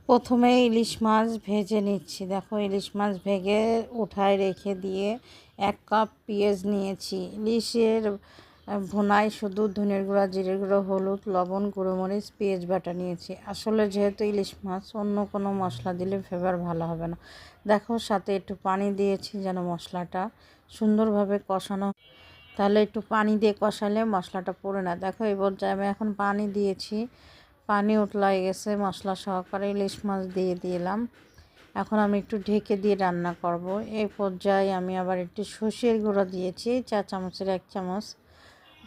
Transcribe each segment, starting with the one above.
প্রথমে ইলিশ মাছ ভেজে নিচ্ছি। দেখো ইলিশ মাছ ভেজে উঠায় রেখে দিয়ে 1 কাপ পেঁয়াজ নিয়েছি। ইলিশের ভুনায় শুধু ধনের গুঁড়া, জিরের গুঁড়ো, হলুদ, লবণ, গুঁড়োমরিচ, পেঁয়াজ বাটা নিয়েছি। আসলে যেহেতু ইলিশ মাছ অন্য কোনো মশলা দিলে ফ্লেভার ভালো হবে না। দেখো সাথে একটু পানি দিয়েছি যেন মশলাটা সুন্দরভাবে কষানো, তাহলে একটু পানি দিয়ে কষালে মশলাটা পড়ে না। দেখো এই পর্যায়ে আমি এখন পানি দিয়েছি, পানি উতলাই গেছে, মশলা সহকারে ইলিশ মাছ দিয়ে দিলাম। এখন আমি একটু ঢেকে দিয়ে রান্না করব। এই পর্যায়ে আমি আবার একটু সর্ষের গুঁড়ো দিয়েছি, 4 চামচের 1 চামচ।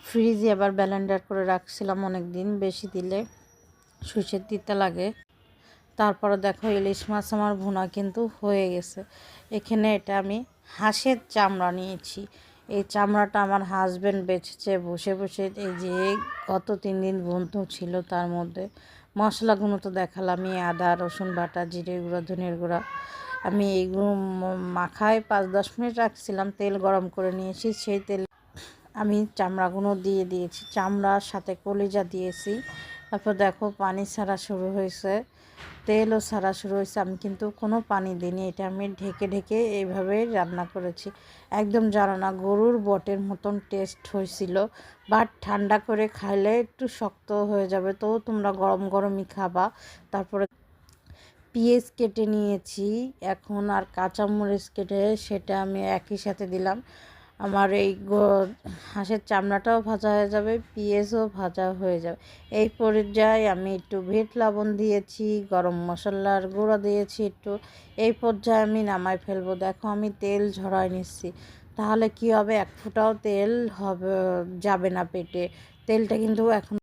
ফ্রিজে আবার ব্লেন্ডার করে রাখছিলাম অনেক দিন, বেশি দিলে সর্ষের তিতা লাগে। তারপরে দেখো ইলিশ মাছ আমার ভুনা কিন্তু হয়ে গেছে। এখানে এটা আমি হাঁসের চামড়া নিয়েছি। এই চামড়াটা আমার হাজব্যান্ড বেচেছে বসে বসে। এই যে গত 3 দিন বন্ধ ছিল, তার মধ্যে মশলাগুলো তো দেখালামই, আদা রসুন বাটা, জিরে গুঁড়া, ধনের গুঁড়া। আমি এইগুলো মাখায় 5-10 মিনিট রাখছিলাম, তেল গরম করে নিয়েছি। সেই তেল আমি চামড়াগুলো দিয়ে দিয়েছি, চামড়ার সাথে কলিজা দিয়েছি। তারপর দেখো পানি ছাড়া শুরু হয়েছে, তেলও ছাড়া শুরু হয়েছে। আমি কিন্তু কোনো পানি দিইনি, এটা আমি ঢেকে ঢেকে এইভাবেই রান্না করেছি। একদম জানো না, গরুর বটের মতন টেস্ট হয়েছিল। বাট ঠান্ডা করে খাইলে একটু শক্ত হয়ে যাবে, তো তোমরা গরম গরমই খাবা। তারপরে পেঁয়াজ কেটে নিয়েছি এখন, আর কাঁচামরিচ কেটে সেটা আমি একই সাথে দিলাম। আমার এই হাঁসের চামড়াটাও ভাজা হয়ে যাবে, পেঁয়াজও ভাজা হয়ে যাবে। এই পর্যায়ে আমি একটু বিট লবণ দিয়েছি, গরম মশলার গুঁড়ো দিয়েছি একটু। এই পর্যায়ে আমি নামাই ফেলবো। দেখো আমি তেল ঝরাই নিচ্ছি, তাহলে কি হবে, এক ফোঁটাও তেল হবে যাবে না পেটে। তেলটা কিন্তু এখন